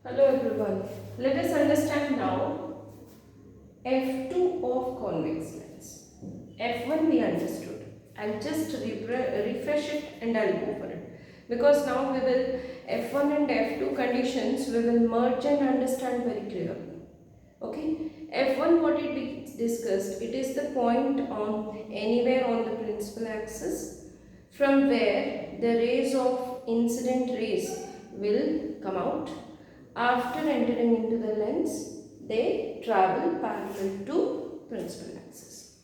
Hello everyone. Let us understand now F2 of convex lens. F1 we understood. I'll just refresh it and I'll go for it. Because now we will F1 and F2 conditions we will merge and understand very clearly. Okay. F1 what it we discussed, it is the point on anywhere on the principal axis from where the rays of incident rays will come out. After entering into the lens, they travel parallel to principal axis.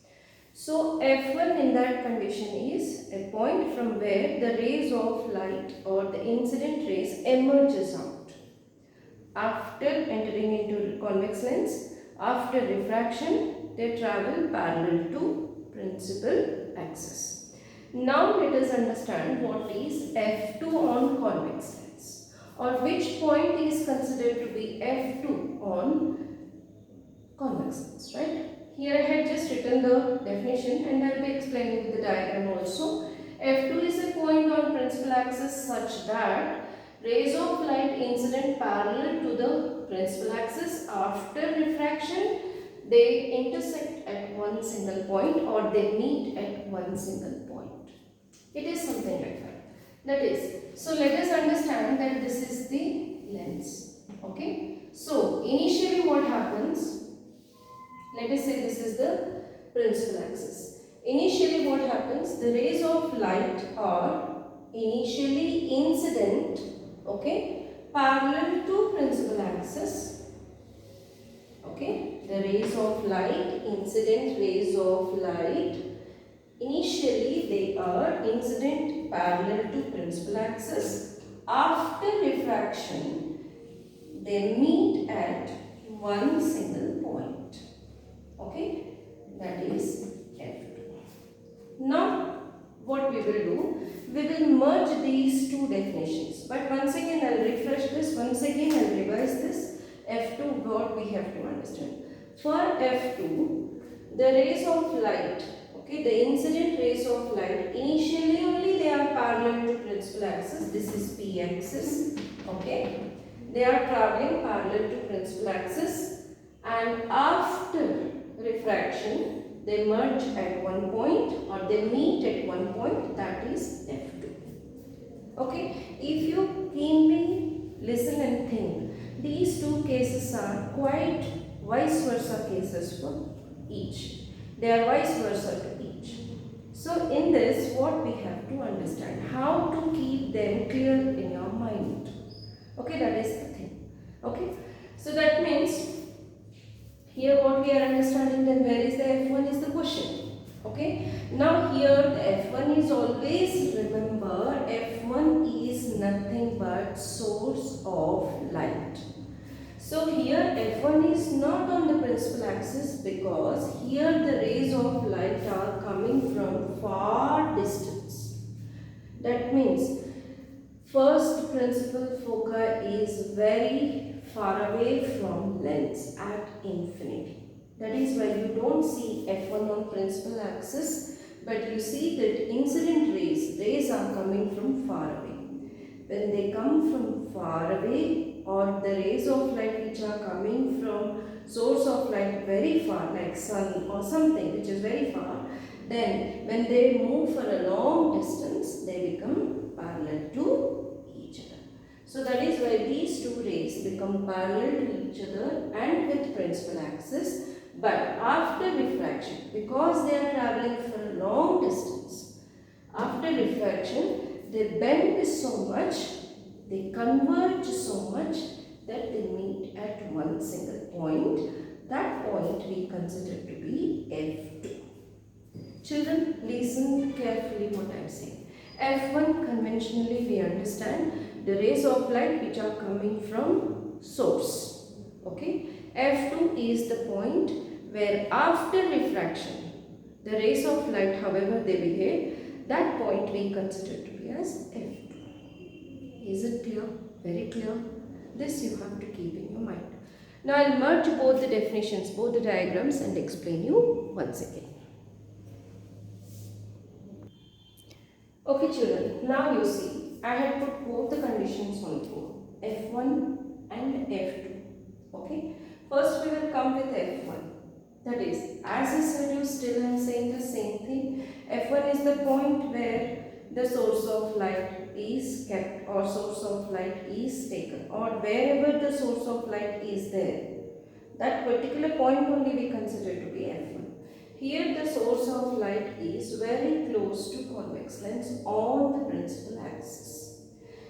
So F1 in that condition is a point from where the rays of light or the incident rays emerges out. After entering into convex lens, after refraction, they travel parallel to principal axis. Now let us understand what is F2 on convex lens, or which point is considered to be F2 on convex lens, right? Here I had just written the definition and I will be explaining with the diagram also. F2 is a point on principal axis such that rays of light incident parallel to the principal axis. After refraction, they intersect at one single point or they meet at one single point. It is something like that. That is, so let us understand that this is the lens. Okay. So initially what happens? Let us say this is the principal axis. Initially what happens? The rays of light are initially incident, okay, parallel to principal axis. Okay, the rays of light, incident rays of light, initially they are incident parallel to principal axis. After refraction, they meet at one single point. Okay, that is F2. Now, what we will do, we will merge these two definitions. But once again, I will refresh this. Once again, I will revise this. F2, what we have to understand. For F2, the rays of light, okay, the incident rays of light, initially only they are parallel to principal axis. This is P axis. Okay, they are traveling parallel to principal axis, and after refraction they merge at one point or they meet at one point, that is F2. Okay, if you keenly listen and think, these two cases are quite vice versa cases for each. They are vice versa to each. So in this, what we have to understand, how to keep them clear in your mind. Okay, that is the thing. Okay, so that means here what we are understanding, then where is the F1 is the question. Okay. Now here the F1 is always, remember, F1 is nothing but source of light. So here F1 is not on the principal axis because here the rays of light are coming from far distance. That means first principal foci is very far away from lens at infinity. That is why you don't see F1 on principal axis, but you see that incident rays are coming from far away. When they come from far away, or the rays of light which are coming from source of light very far, like sun or something which is very far, then when they move for a long distance, they become parallel to each other. So that is why these two rays become parallel to each other and with principal axis. But after refraction, because they are traveling for a long distance, after refraction, they bend so much, they converge so much that they meet at one single point. That point we consider to be F2. Children, listen carefully what I am saying. F1 conventionally we understand the rays of light which are coming from source. Okay. F2 is the point where after refraction, the rays of light, however they behave, that point we consider to be as F2. Is it clear? Very clear? This you have to keep in your mind. Now I will merge both the definitions, both the diagrams, and explain you once again. Okay children, now you see, I have put both the conditions on board, F1 and and F2. Okay. First we will come with F1. That is, as I said you, still I am saying the same thing. F1 is the point where the source of light is kept or source of light is taken, or wherever the source of light is there. That particular point only we consider to be F1. Here the source of light is very close to convex lens on the principal axis.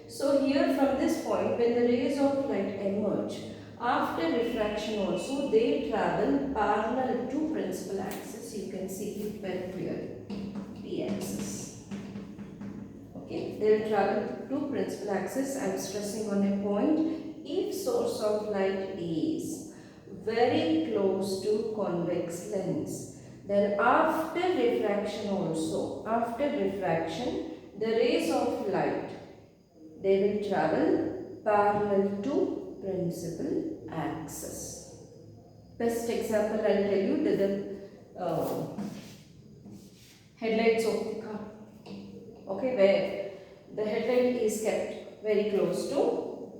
So here from this point, when the rays of light emerge, after refraction also they travel parallel to principal axis. You can see it very clearly, P axis. Okay, they will travel to principal axis. I am stressing on a point. If source of light is very close to convex lens, then after refraction also, after refraction, the rays of light, they will travel parallel to principal axis. Best example I will tell you, the headlights of the car. Okay, where the headlight is kept very close to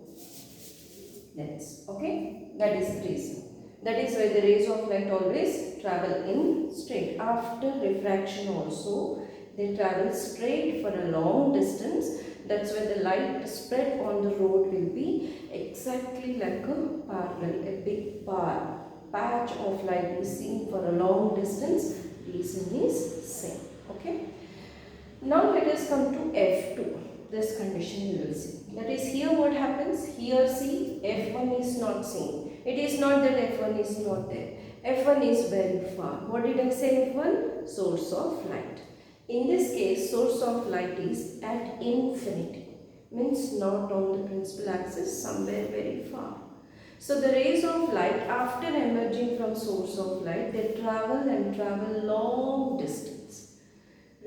lens. Okay, that is the reason. That is why the rays of light always travel in straight. After refraction also, they travel straight for a long distance. That's why the light spread on the road will be exactly like a parallel, a big patch of light is seen for a long distance. Reason is same. Okay. Now let us come to F2. This condition you will see. That is, here what happens? Here see, F1 is not seen. It is not that F1 is not there. F1 is very far. What did I say F1? Source of light. In this case, source of light is at infinity. Means not on the principal axis, somewhere very far. So the rays of light, after emerging from source of light, they travel and travel long distance.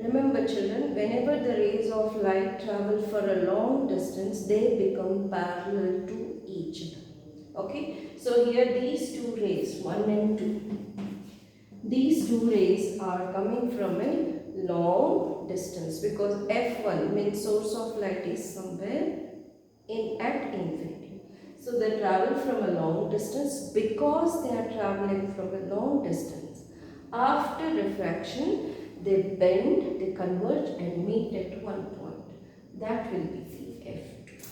Remember children, whenever the rays of light travel for a long distance, they become parallel to each other. Okay, so here these two rays, 1 and 2, these two rays are coming from a long distance, because F1 means source of light is somewhere at infinity. So they travel from a long distance. Because they are traveling from a long distance, after refraction, they bend, they converge and meet at one point. That will be the F2.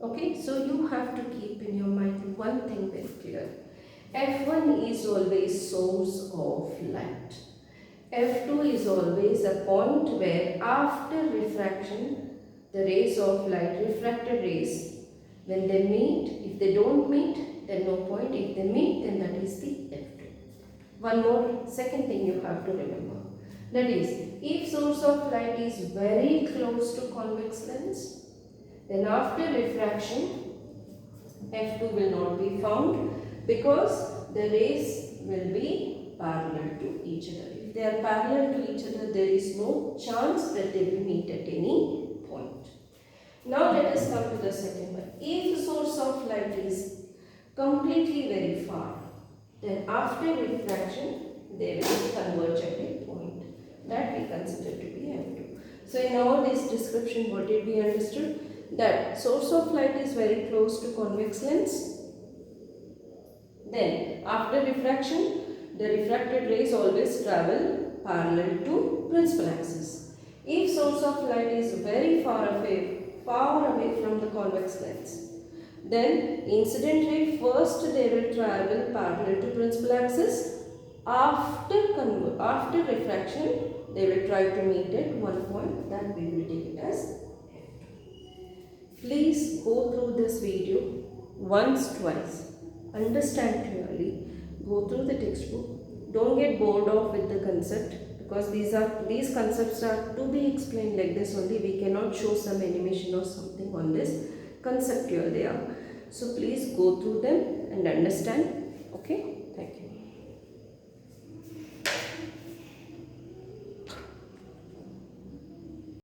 Okay, so you have to keep in your mind one thing very clear. F1 is always source of light. F2 is always a point where after refraction, the rays of light, refracted rays, when they meet, if they don't meet, then no point. If they meet, then that is the F2. One more, second thing you have to remember. That is, if source of light is very close to convex lens, then after refraction, F2 will not be found, because the rays will be parallel to each other. If they are parallel to each other, there is no chance that they will meet at any point. Now let us come to the second one. If the source of light is completely very far, then after refraction, they will converge at a point. That we consider to be F2. So in all this description, what did we understood? That source of light is very close to convex lens. Then after refraction, the refracted rays always travel parallel to principal axis. If source of light is very far away from the convex lens, then incident ray first they will travel parallel to principal axis. After refraction, they will try to meet at one point. That we will take it as F2. Please go through this video once, twice. Understand clearly. Go through the textbook. Don't get bored off with the concept, because these concepts are to be explained like this only. We cannot show some animation or something on this. Conceptual they are. So please go through them and understand. Okay.